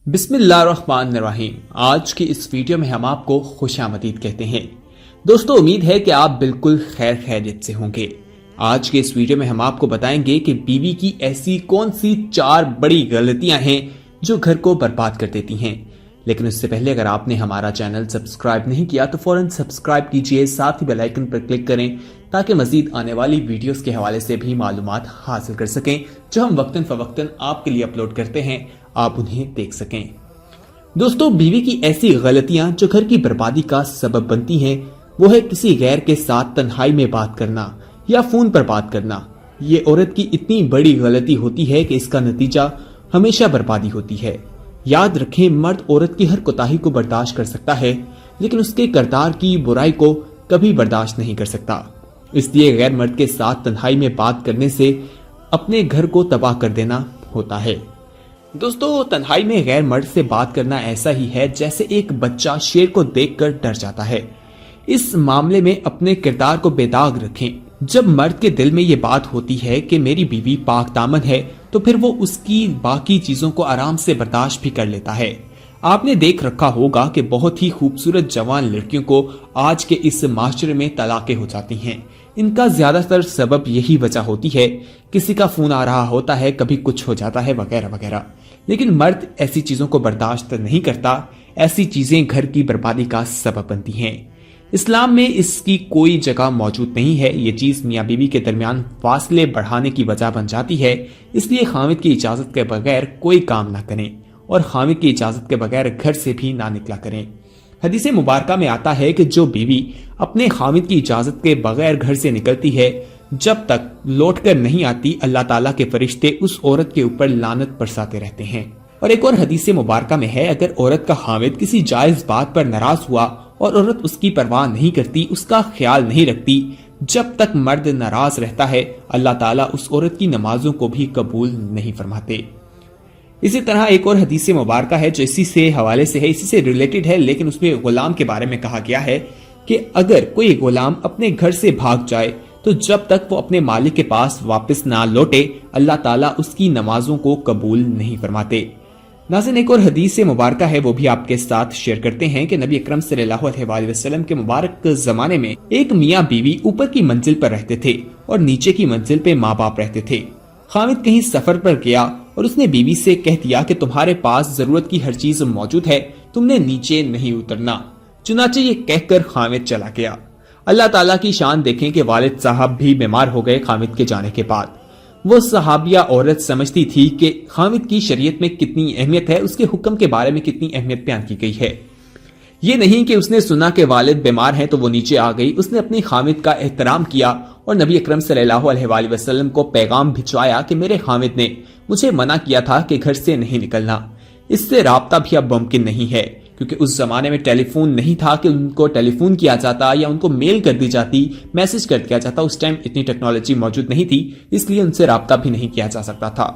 بسم اللہ الرحمن الرحیم۔ آج کی اس ویڈیو میں ہم آپ کو خوش آمدید کہتے ہیں۔ دوستو، امید ہے کہ آپ بالکل خیر خیریت سے ہوں گے۔ آج کے اس ویڈیو میں ہم آپ کو بتائیں گے کہ بیوی کی ایسی کون سی 4 بڑی غلطیاں ہیں جو گھر کو برباد کر دیتی ہیں۔ لیکن اس سے پہلے اگر آپ نے ہمارا چینل سبسکرائب نہیں کیا تو فوراً سبسکرائب کیجئے، ساتھ ہی بیل آئیکن پر کلک کریں تاکہ مزید آنے والی ویڈیوز کے حوالے سے بھی معلومات حاصل کر سکیں جو ہم وقتاً فوقتاً آپ کے لیے اپلوڈ کرتے ہیں، آپ انہیں دیکھ سکیں۔ دوستو، بیوی کی ایسی غلطیاں جو گھر کی بربادی کا سبب بنتی ہیں وہ ہے کسی غیر کے ساتھ تنہائی میں بات کرنا یا فون پر بات کرنا۔ یہ عورت کی اتنی بڑی غلطی ہوتی ہے کہ اس کا نتیجہ ہمیشہ بربادی ہوتی ہے۔ یاد رکھیں، مرد عورت کی ہر کوتاہی کو برداشت کر سکتا ہے لیکن اس کے کردار کی برائی کو کبھی برداشت نہیں کر سکتا۔ اس لیے غیر مرد کے ساتھ تنہائی میں بات کرنے سے اپنے گھر کو تباہ کر دینا ہوتا ہے۔ دوستو، تنہائی میں غیر مرد سے بات کرنا ایسا ہی ہے جیسے ایک بچہ شیر کو دیکھ کر ڈر جاتا ہے۔ اس معاملے میں اپنے کردار کو بے داغ رکھیں۔ جب مرد کے دل میں یہ بات ہوتی ہے کہ میری بیوی پاک دامن ہے تو پھر وہ اس کی باقی چیزوں کو آرام سے برداشت بھی کر لیتا ہے۔ آپ نے دیکھ رکھا ہوگا کہ بہت ہی خوبصورت جوان لڑکیوں کو آج کے اس معاشرے میں طلاقیں ہو جاتی ہیں۔ ان کا زیادہ تر سبب یہی وجہ ہوتی ہے، کسی کا فون آ رہا ہوتا ہے، کبھی کچھ ہو جاتا ہے وغیرہ وغیرہ۔ لیکن مرد ایسی چیزوں کو برداشت نہیں کرتا۔ ایسی چیزیں گھر کی بربادی کا سبب بنتی ہیں۔ اسلام میں اس کی کوئی جگہ موجود نہیں ہے۔ یہ چیز میاں بیوی کے درمیان فاصلے بڑھانے کی وجہ بن جاتی ہے۔ اس لیے خاوند کی اجازت کے بغیر کوئی کام نہ کریں اور خاوند کی اجازت کے بغیر گھر سے بھی نہ نکلا کریں۔ حدیث مبارکہ میں آتا ہے کہ جو بیوی اپنے خاوند کی اجازت کے بغیر گھر سے نکلتی ہے، جب تک لوٹ کر نہیں آتی اللہ تعالیٰ کے فرشتے اس عورت کے اوپر لعنت برساتے رہتے ہیں۔ اور ایک اور حدیث مبارکہ میں ہے، اگر عورت کا خاوند کسی جائز بات پر ناراض ہوا اور عورت اس کی پرواہ نہیں کرتی، اس کا خیال نہیں رکھتی، جب تک مرد ناراض رہتا ہے اللہ تعالیٰ اس عورت کی نمازوں کو بھی قبول نہیں فرماتے۔ اسی طرح ایک اور حدیث مبارکہ ہے جو اسی سے حوالے سے ہے، اسی سے ریلیٹڈ ہے، لیکن اس میں غلام کے بارے میں کہا گیا ہے کہ اگر کوئی غلام اپنے گھر سے بھاگ جائے تو جب تک وہ اپنے مالک کے پاس واپس نہ لوٹے اللہ تعالیٰ اس کی نمازوں کو قبول نہیں فرماتے۔ ناظرین، ایک اور حدیث مبارکہ ہے، وہ بھی آپ کے ساتھ شیئر کرتے ہیں کہ نبی اکرم صلی اللہ علیہ وآلہ وسلم کے مبارک زمانے میں ایک میاں بیوی اوپر کی منزل پر رہتے تھے اور نیچے کی منزل پہ ماں باپ رہتے تھے۔ خاوند کہیں سفر پر گیا اور اس نے بیوی سے کہہ دیا کہ تمہارے پاس ضرورت کی ہر چیز موجود ہے، تم نے نیچے نہیں اترنا۔ چنانچہ یہ کہہ کر خاوند چلا گیا۔ اللہ تعالیٰ کی شان دیکھیں کہ والد صاحب بھی بیمار ہو گئے خاوند کے جانے کے بعد۔ وہ صحابیہ عورت سمجھتی تھی کہ خاوند کی شریعت میں کتنی اہمیت ہے، اس کے حکم کے بارے میں کتنی اہمیت بیان کی گئی ہے۔ یہ نہیں کہ اس نے سنا کہ والد بیمار ہیں تو وہ نیچے آ گئی۔ اس نے اپنی خاوند کا احترام کیا اور نبی اکرم صلی اللہ علیہ وآلہ وسلم کو پیغام بھجوایا کہ میرے خاوند نے مجھے منع کیا تھا کہ گھر سے نہیں نکلنا۔ اس سے رابطہ بھی اب ممکن نہیں ہے کیونکہ اس زمانے میں ٹیلی فون نہیں تھا کہ ان کو ٹیلی فون کیا جاتا یا ان کو میل کر دی جاتی، میسج کر دیا جاتا۔ اس ٹائم اتنی ٹیکنالوجی موجود نہیں تھی، اس لیے ان سے رابطہ بھی نہیں کیا جا سکتا تھا۔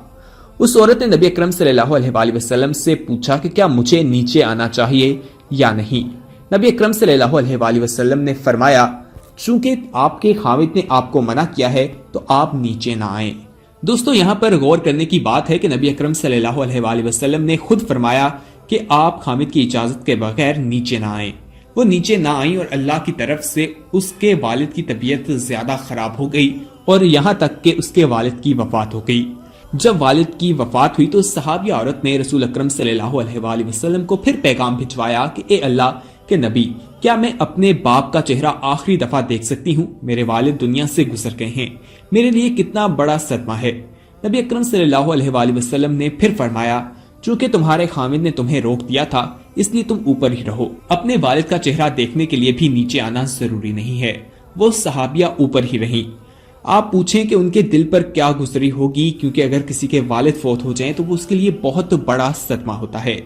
اس عورت نے نبی اکرم صلی اللہ علیہ وآلہ وسلم سے پوچھا کہ کیا مجھے نیچے آنا چاہیے یا نہیں۔ نبی اکرم صلی اللہ علیہ وآلہ وسلم نے فرمایا، چونکہ آپ کے خاوند نے آپ کو منع کیا ہے تو آپ نیچے نہ آئیں۔ دوستو، یہاں پر غور کرنے کی بات ہے کہ نبی اکرم صلی اللہ علیہ وآلہ وسلم نے خود فرمایا کہ آپ خاوند کی اجازت کے بغیر نیچے نہ آئیں۔ وہ نیچے نہ آئیں اور اللہ کی طرف سے اس کے والد کی طبیعت زیادہ خراب ہو گئی اور یہاں تک کہ اس کے والد کی وفات ہو گئی۔ جب والد کی وفات ہوئی تو صحابیہ عورت نے رسول اکرم صلی اللہ علیہ وآلہ وسلم کو پھر پیغام بھجوایا کہ اے اللہ کے نبی، کیا میں اپنے باپ کا چہرہ آخری دفعہ دیکھ سکتی ہوں؟ میرے والد دنیا سے گزر گئے ہیں، میرے لیے کتنا بڑا صدمہ ہے۔ نبی اکرم صلی اللہ علیہ وآلہ وسلم نے پھر فرمایا، چونکہ تمہارے خاوند نے تمہیں روک دیا تھا اس لیے تم اوپر ہی رہو۔ اپنے والد کا چہرہ دیکھنے کے لیے بھی نیچے آنا ضروری نہیں ہے۔ وہ صحابیہ اوپر ہی رہیں۔ آپ پوچھیں کہ ان کے دل پر کیا گزری ہوگی، کیونکہ اگر کسی کے والد فوت ہو جائیں تو وہ اس کے لیے بہت بڑا صدمہ ہوتا ہے۔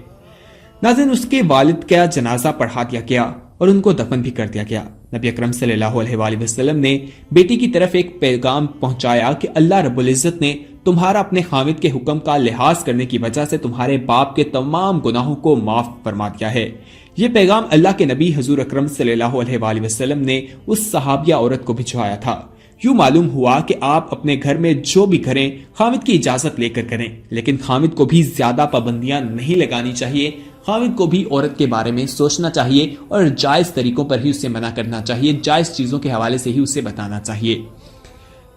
ناظرین، اس کے والد کا جنازہ پڑھا دیا گیا اور ان کو دفن بھی کر دیا گیا۔ نبی اکرم صلی اللہ علیہ وآلہ وسلم نے بیٹی کی طرف ایک پیغام پہنچایا کہ اللہ رب العزت نے تمہارا اپنے خاوند کے حکم کا لحاظ کرنے کی وجہ سے تمہارے باپ کے تمام گناہوں کو معاف فرما دیا ہے۔ یہ پیغام اللہ کے نبی حضور اکرم صلی اللہ علیہ وآلہ وسلم نے اس صحابیہ عورت کو بھجوایا تھا यूं मालूम हुआ कि आप अपने घर में जो भी करें खामिद की इजाजत लेकर करें, लेकिन खामिद को भी ज्यादा पाबंदियां नहीं लगानी चाहिए। खामिद को भी औरत के बारे में सोचना चाहिए और जायज तरीकों पर ही उसे मना करना चाहिए, जायज चीजों के हवाले से ही उसे बताना चाहिए।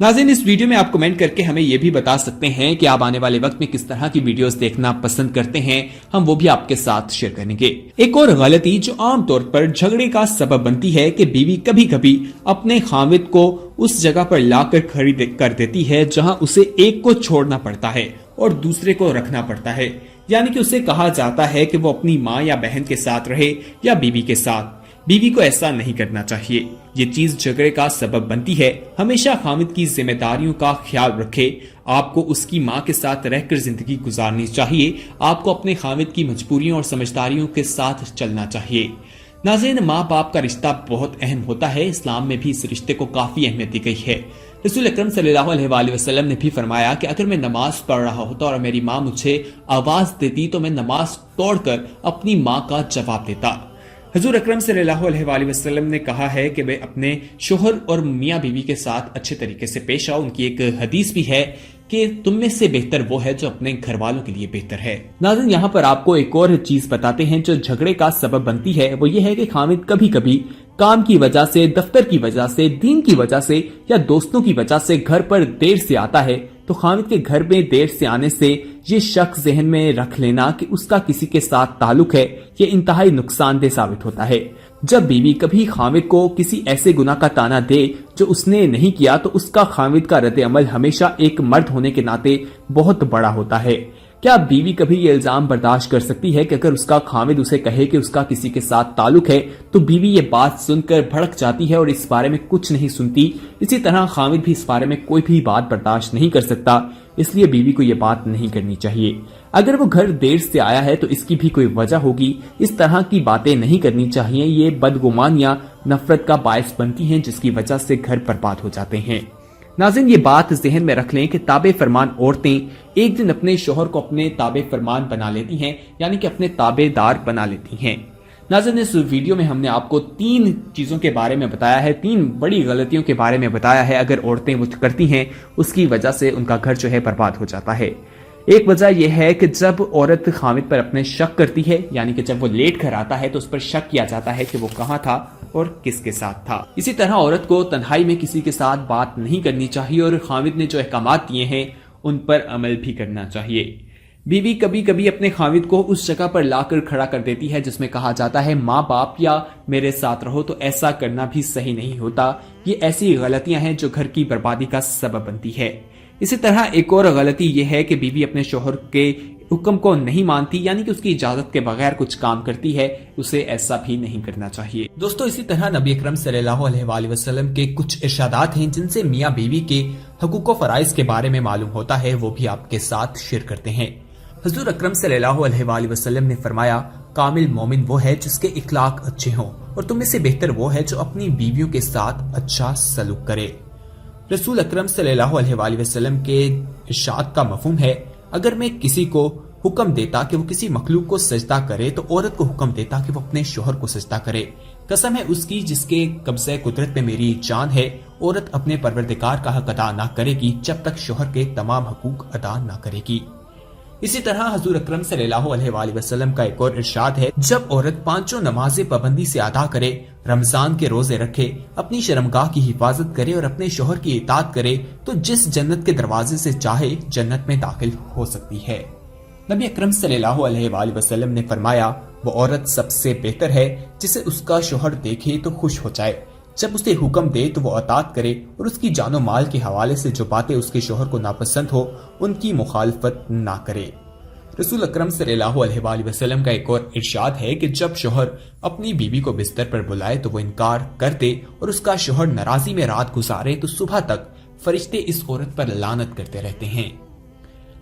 नाज़रीन, इस वीडियो में आप कमेंट करके हमें यह भी बता सकते हैं कि आप आने वाले वक्त में किस तरह की वीडियोस देखना पसंद करते हैं, हम वो भी आपके साथ शेयर करेंगे। एक और गलती जो आमतौर पर झगड़े का सबब बनती है कि बीवी कभी कभी अपने खामिद को उस जगह पर लाकर खड़ी कर देती है जहां उसे एक को छोड़ना पड़ता है और दूसरे को रखना पड़ता है। यानी कि उसे कहा जाता है कि वो अपनी माँ या बहन के साथ रहे या बीवी के साथ। बीवी को ऐसा नहीं करना चाहिए, ये चीज झगड़े का सबब बनती है। हमेशा खामिद की जिम्मेदारियों का ख्याल रखे। आपको उसकी माँ के साथ रहकर जिंदगी गुजारनी चाहिए। आपको अपने खामिद की मजबूरियों और समझदारियों के साथ चलना चाहिए। नाज़रीन, माँ बाप का रिश्ता बहुत अहम होता है। इस्लाम में भी इस रिश्ते को काफी अहमियत दी गई है। रसूल अकरम सल्लल्लाहु अलैहि वसल्लम ने भी फरमाया कि अगर मैं नमाज पढ़ रहा होता और मेरी माँ मुझे आवाज देती तो मैं नमाज तोड़कर अपनी माँ का जवाब देता। हुजूर अकरम सल्लल्लाहु अलैहि वसल्लम ने कहा है कि वे अपने शोहर और मियाँ बीवी के साथ अच्छे तरीके से पेश आओ। उनकी एक हदीस भी है कि तुम में से बेहतर वो है जो अपने घर वालों के लिए बेहतर है। नाज़रीन, यहाँ पर आपको एक और चीज बताते हैं जो झगड़े का सबब बनती है, वो ये है कि खामिद कभी कभी काम की वजह से, दफ्तर की वजह से, दीन की वजह से या दोस्तों की वजह से घर पर देर से आता है। तो खामिद के घर में देर से आने से ये शक जहन में रख लेना कि उसका किसी के साथ ताल्लुक है, ये इंतहाई नुकसानदेह साबित होता है। जब बीवी कभी खामिद को किसी ऐसे गुनाह का ताना दे जो उसने नहीं किया तो उसका खामिद का रद्द अमल हमेशा एक मर्द होने के नाते बहुत बड़ा होता है। क्या बीवी कभी ये इल्जाम बर्दाश्त कर सकती है कि अगर उसका खामिद उसे कहे कि उसका किसी के साथ ताल्लुक है तो बीवी ये बात सुनकर भड़क जाती है और इस बारे में कुछ नहीं सुनती? इसी तरह खामिद भी इस बारे में कोई भी बात बर्दाश्त नहीं कर सकता, इसलिए बीवी को ये बात नहीं करनी चाहिए। अगर वो घर देर से आया है तो इसकी भी कोई वजह होगी। इस तरह की बातें नहीं करनी चाहिए। ये बदगुमानियां नफरत का बायस बनती हैं जिसकी वजह से घर बर्बाद हो जाते हैं। नाज़रीन, ये बात जहन में रख लें कि ताबे फरमान औरतें एक दिन अपने शोहर को अपने ताबे फरमान बना लेती हैं, यानी कि अपने ताबेदार बना लेती हैं। नाज़रीन, इस वीडियो में हमने आपको 3 चीजों के बारे में बताया है, 3 बड़ी गलतियों के बारे में बताया है। अगर औरतें वो करती हैं उसकी वजह से उनका घर जो है बर्बाद हो जाता है। एक वजह यह है कि जब औरत खामिद पर अपने शक करती है, यानी कि जब वो लेट कर आता है तो उस पर शक किया जाता है कि वो कहाँ था और किसके साथ था। इसी तरह औरत को तन्हाई में किसी के साथ बात नहीं करनी चाहिए और खामिद ने जो अहकामात दिए हैं उन पर अमल भी करना चाहिए। बीवी कभी कभी अपने खामिद को उस जगह पर लाकर खड़ा कर देती है जिसमें कहा जाता है माँ बाप या मेरे साथ रहो, तो ऐसा करना भी सही नहीं होता। ये ऐसी गलतियां हैं जो घर की बर्बादी का सबब बनती है। इसी तरह एक और गलती यह है कि बीवी अपने शोहर के हुक्म को नहीं मानती, यानी कि उसकी इजाजत के बगैर कुछ काम करती है। उसे ऐसा भी नहीं करना चाहिए। दोस्तों, इसी तरह नबी अकरम सल्लल्लाहु अलैहि वसल्लम के कुछ इरशादात हैं जिनसे मियाँ बीवी के हकूक व फराइज के बारे में मालूम होता है, वो भी आपके साथ शेयर करते हैं। हुजूर अकरम सल्लल्लाहु अलैहि वसल्लम ने फरमाया, कामिल मोमिन वो है जिसके इखलाक अच्छे हों और तुम में से बेहतर वो है जो अपनी बीवियों के साथ अच्छा सलूक करे। रसूल अकरम सल्लल्लाहु अलैहि वसल्लम के इरशाद का मफहूम है, अगर मैं किसी को हुक्म देता कि वो किसी मखलूक को सजदा करे तो औरत को हुक्म देता कि वो अपने शोहर को सजदा करे। कसम है उसकी जिसके कब्ज़े कुदरत में मेरी जान है, औरत अपने परवरदिगार का हक अदा न करेगी जब तक शोहर के तमाम हकूक अदा न करेगी। इसी तरह हुजूर अकरम सल्लल्लाहु अलैहि वसल्लम का एक और इरशाद है, जब औरत 5 नमाजें पाबंदी से अदा करे, रमजान के रोजे रखे, अपनी शर्मगाह की हिफाजत करे और अपने शोहर की इताअत करे तो जिस जन्नत के दरवाजे से चाहे जन्नत में दाखिल हो सकती है। नबी अकरम सल्लल्लाहु अलैहि वसल्लम ने फरमाया, वो औरत सबसे बेहतर है जिसे उसका शोहर देखे तो खुश हो जाए, जब उसे हुक्म दे तो वो अताअत करे और उसकी जानो माल के हवाले से जो बातें उसके शोहर को नापसंद हो उनकी मुखालफत ना करे। रसूल अकरम सल्लल्लाहु अलैहि वसल्लम का एक और इरशाद है कि जब शोहर अपनी बीवी को बिस्तर पर बुलाए तो वो इनकार कर दे और उसका शोहर नाराजी में रात गुजारे तो सुबह तक फरिश्ते इस औरत पर लानत करते रहते हैं।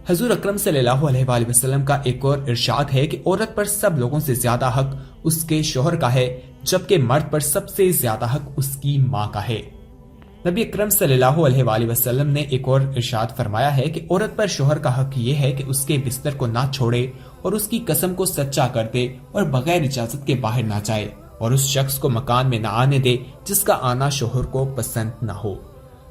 हुजूर अकरम सल्लल्लाहु अलैहि वसल्लम का एक और इरशाद है कि औरत पर सब लोगों से ज्यादा हक उसके शोहर का है, जबकि मर्द पर सबसे ज्यादा हक उसकी माँ का है। नबी अकरम सल्लल्लाहु अलैहि वसल्लम ने एक और इरशाद फरमाया है कि औरत पर शोहर का हक ये है कि उसके बिस्तर को ना छोड़े और उसकी कसम को सच्चा कर दे और बगैर इजाजत के बाहर ना जाए और उस शख्स को मकान में ना आने दे जिसका आना शोहर को पसंद ना हो।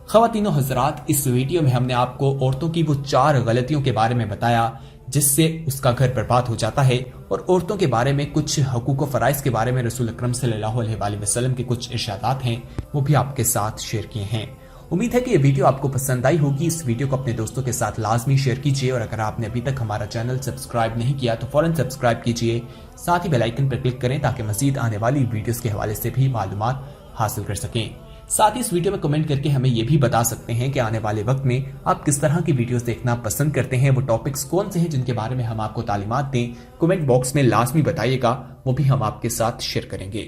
ख़वातीनो हज़रात, इस वीडियो में हमने आपको औरतों की वो 4 गलतियों के बारे में बताया जिससे उसका घर बर्बाद हो जाता है, और औरतों के बारे में कुछ हकूक़ व फ़राइज़ के बारे में रसूल अकरम सल्लल्लाहु अलैहि वसल्लम के कुछ इरशादात हैं, वो भी आपके साथ शेयर किए हैं। उम्मीद है कि ये वीडियो आपको पसंद आई होगी। इस वीडियो को अपने दोस्तों के साथ लाजमी शेयर कीजिए, और अगर आपने अभी तक हमारा चैनल सब्सक्राइब नहीं किया तो फौरन सब्सक्राइब कीजिए, साथ ही बेल आइकन पर क्लिक करें ताकि मजीद आने वाली वीडियोस के हवाले से भी मालूमात हासिल कर सकें। साथ ही इस वीडियो में कमेंट करके हमें ये भी बता सकते हैं कि आने वाले वक्त में आप किस तरह की वीडियोस देखना पसंद करते हैं, वो टॉपिक्स कौन से हैं जिनके बारे में हम आपको तालीमात दें। कमेंट बॉक्स में लाजमी बताइएगा, वो भी हम आपके साथ शेयर करेंगे।